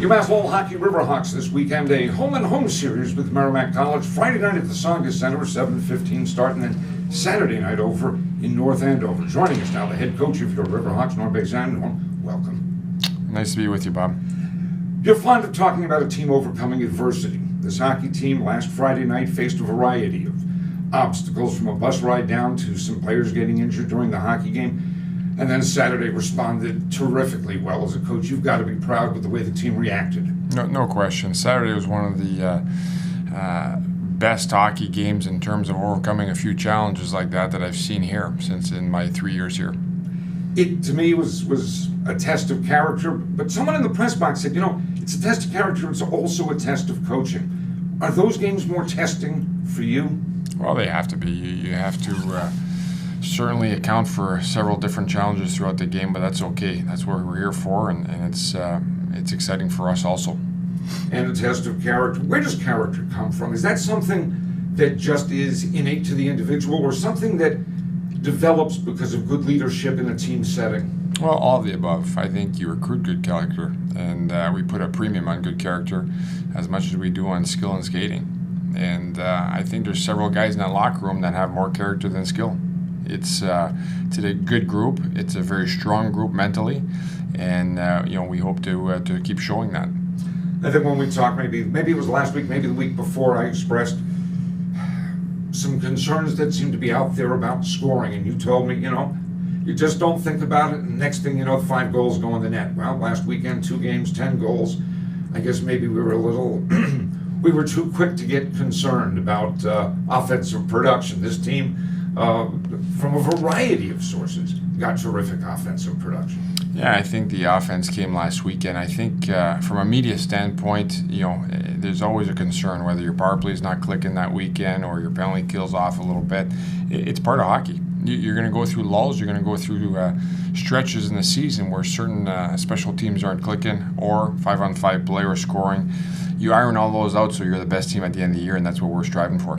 UMass Lowell Hockey Riverhawks this weekend, a home-and-home series with Merrimack College. Friday night at the Songa Center, 7:15 start, and then Saturday night over in North Andover. Joining us now, the head coach of your Riverhawks, Bazin. Welcome. Nice to be with you, Bob. You're fond of talking about a team overcoming adversity. This hockey team last Friday night faced a variety of obstacles, from a bus ride down to some players getting injured during the hockey game. And then Saturday responded terrifically well. As a coach, you've got to be proud with the way the team reacted. No question. Saturday was one of the best hockey games in terms of overcoming a few challenges like that I've seen here since in my 3 years here. It, to me, was a test of character, but someone in the press box said, it's a test of character, it's also a test of coaching. Are those games more testing for you? Well, they have to be. You have to certainly account for several different challenges throughout the game, but that's okay. That's what we're here for, and it's exciting for us also. And a test of character. Where does character come from? Is that something that just is innate to the individual, or something that develops because of good leadership in a team setting? Well, all of the above. I think you recruit good character, and we put a premium on good character as much as we do on skill and skating. And I think there's several guys in that locker room that have more character than skill. It's a good group. It's a very strong group mentally, and we hope to keep showing that. I think when we talked, maybe it was last week, maybe the week before, I expressed some concerns that seemed to be out there about scoring, and you told me, you just don't think about it, and next thing you know, 5 goals go in the net. Well, last weekend, 2 games, 10 goals. I guess maybe we were we were too quick to get concerned about offensive production. This team, from a variety of sources, got terrific offensive production. Yeah, I think the offense came last weekend. I think from a media standpoint, there's always a concern whether your power play is not clicking that weekend or your penalty kills off a little bit. It's part of hockey. You're going to go through lulls. You're going to go through stretches in the season where certain special teams aren't clicking, or 5-on-5 play or scoring. You iron all those out so you're the best team at the end of the year, and that's what we're striving for.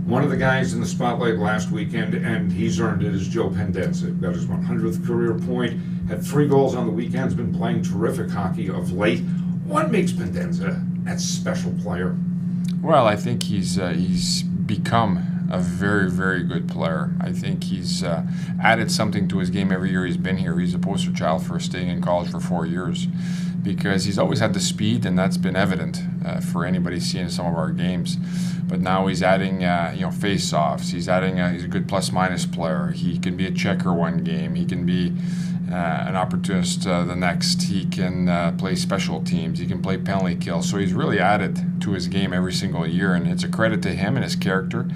One of the guys in the spotlight last weekend, and he's earned it, is Joe Pendenza. Got his 100th career point, had 3 goals on the weekend, has been playing terrific hockey of late. What makes Pendenza that special player? Well, I think he's become a very, very good player. I think he's added something to his game every year he's been here. He's a poster child for staying in college for 4 years, because he's always had the speed, and that's been evident for anybody seeing some of our games. But now he's adding, face-offs. He's a good plus-minus player. He can be a checker one game. He can be an opportunist the next. He can play special teams. He can play penalty kill. So he's really added to his game every single year, and it's a credit to him and his character.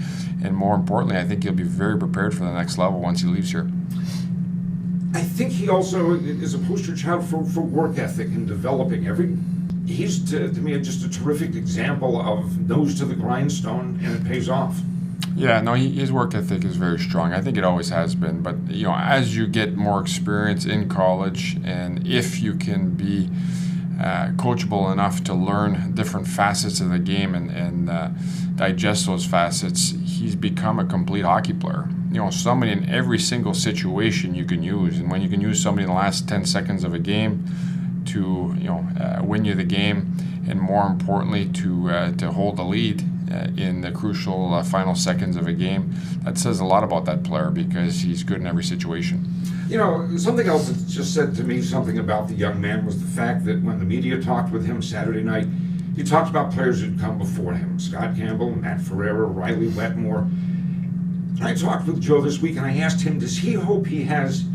And more importantly, I think he'll be very prepared for the next level once he leaves here. I think he also is a poster child for work ethic and developing. He's, to me, just a terrific example of nose to the grindstone, and it pays off. Yeah, no, his work ethic is very strong. I think it always has been. But, as you get more experience in college, and if you can be coachable enough to learn different facets of the game and digest those facets, he's become a complete hockey player. Somebody in every single situation you can use. And when you can use somebody in the last 10 seconds of a game to win you the game, and more importantly to hold the lead in the crucial final seconds of a game, that says a lot about that player, because he's good in every situation. Something else that just said to me something about the young man was the fact that when the media talked with him Saturday night, he talked about players who'd come before him: Scott Campbell, Matt Ferreira, Riley Wetmore. I talked with Joe this week, and I asked him, does he hope he has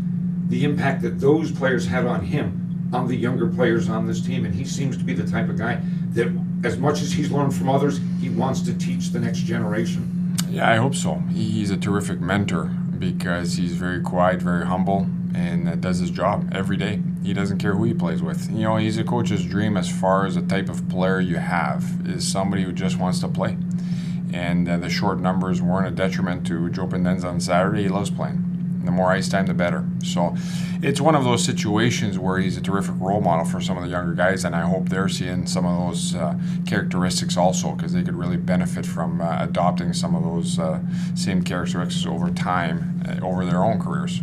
the impact that those players had on him, on the younger players on this team? And he seems to be the type of guy that, as much as he's learned from others, he wants to teach the next generation. Yeah, I hope so. He's a terrific mentor, because he's very quiet, very humble, and does his job every day. He doesn't care who he plays with. He's a coach's dream as far as the type of player you have, is somebody who just wants to play. And the short numbers weren't a detriment to Joe Pendenza on Saturday. He loves playing. The more ice time, the better. So it's one of those situations where he's a terrific role model for some of the younger guys, and I hope they're seeing some of those characteristics also, because they could really benefit from adopting some of those same characteristics over time, over their own careers.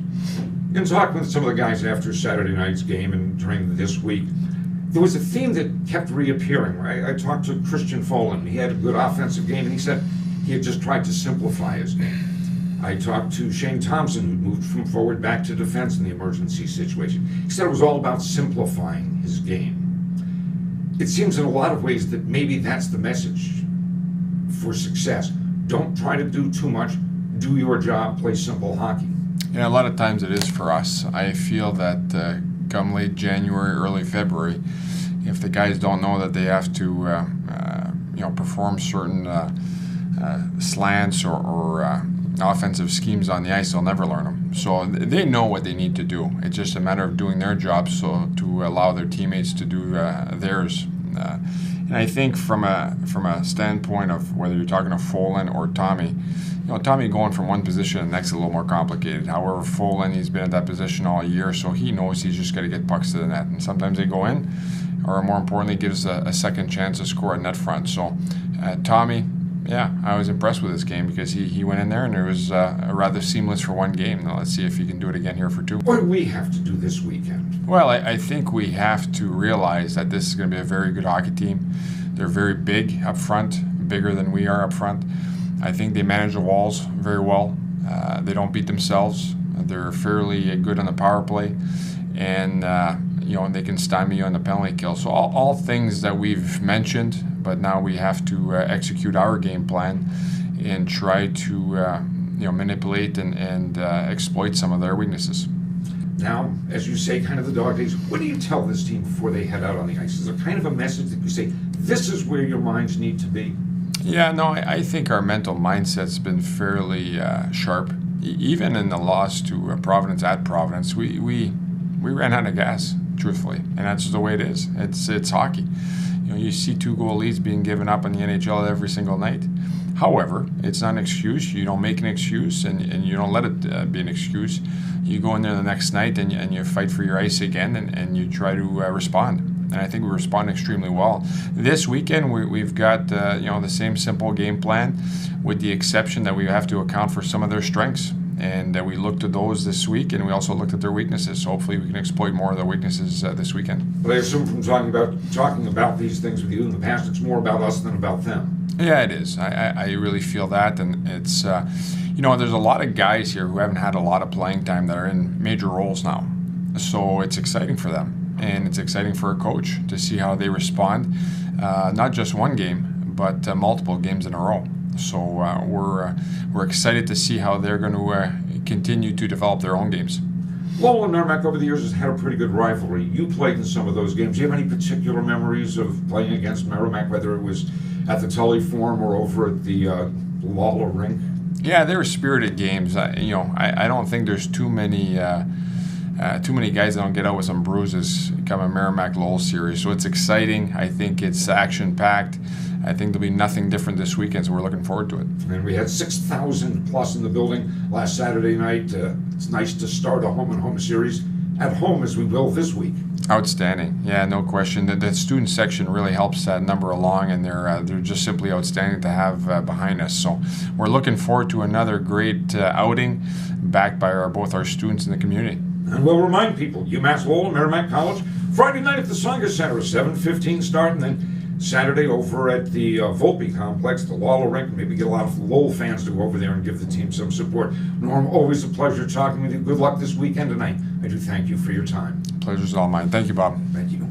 In talking with some of the guys after Saturday night's game and during this week, there was a theme that kept reappearing. I talked to Christian Folan. He had a good offensive game, and he said he had just tried to simplify his game. I talked to Shane Thompson, who moved from forward back to defense in the emergency situation. He said it was all about simplifying his game. It seems in a lot of ways that maybe that's the message for success. Don't try to do too much. Do your job, play simple hockey. Yeah, a lot of times it is for us. I feel that come late January, early February, if the guys don't know that they have to perform certain slants or offensive schemes on the ice, they'll never learn them. So they know what they need to do. It's just a matter of doing their job, so to allow their teammates to do theirs. And I think from a standpoint of whether you're talking to Folan or Tommy, Tommy going from one position to the next is a little more complicated. However, Folan, he's been at that position all year, so he knows he's just got to get pucks to the net. And sometimes they go in, or more importantly, gives a second chance to score at net front. So Tommy, yeah, I was impressed with this game because he went in there and it was rather seamless for one game. Now let's see if he can do it again here for two. What do we have to do this weekend? Well, I think we have to realize that this is going to be a very good hockey team. They're very big up front, bigger than we are up front. I think they manage the walls very well. They don't beat themselves. They're fairly good on the power play, and they can stymie you on the penalty kill. So all things that we've mentioned, but now we have to execute our game plan and try to manipulate and exploit some of their weaknesses. Now, as you say, kind of the dog days, what do you tell this team before they head out on the ice? Is there kind of a message that you say, this is where your minds need to be? Yeah, no, I think our mental mindset's been fairly sharp. Even in the loss to Providence at Providence, we ran out of gas, truthfully, and that's just the way it is. It's hockey. You see 2-goal leads being given up in the NHL every single night. However, it's not an excuse. You don't make an excuse, and you don't let it be an excuse. You go in there the next night and you fight for your ice again, and you try to respond. And I think we respond extremely well. This weekend, we've got the same simple game plan, with the exception that we have to account for some of their strengths. And we looked at those this week, and we also looked at their weaknesses. So hopefully we can exploit more of their weaknesses this weekend. But I assume from talking about these things with you in the past, it's more about us than about them. Yeah, it is. I really feel that, and it's there's a lot of guys here who haven't had a lot of playing time that are in major roles now. So it's exciting for them, and it's exciting for a coach to see how they respond. Not just one game, but multiple games in a row. So we're excited to see how they're going to continue to develop their own games. Lowell and Merrimack over the years has had a pretty good rivalry. You played in some of those games. Do you have any particular memories of playing against Merrimack, whether it was at the Tully Forum or over at the Lowell rink? Yeah, they were spirited games. I don't think there's too many guys that don't get out with some bruises come a Merrimack Lowell series. So it's exciting. I think it's action-packed. I think there'll be nothing different this weekend, so we're looking forward to it. And we had 6,000 plus in the building last Saturday night. It's nice to start a home-and-home series at home as we will this week. Outstanding. Yeah, no question. The student section really helps that number along, and they're just simply outstanding to have behind us. So we're looking forward to another great outing backed by both our students and the community. And we'll remind people, UMass Lowell and Merrimack College, Friday night at the Sanger Center, a 7:15 start, and then Saturday over at the Volpe Complex, the Lowell rink. Maybe get a lot of Lowell fans to go over there and give the team some support. Norm, always a pleasure talking with you. Good luck this weekend tonight. I do thank you for your time. Pleasure's all mine. Thank you, Bob. Thank you.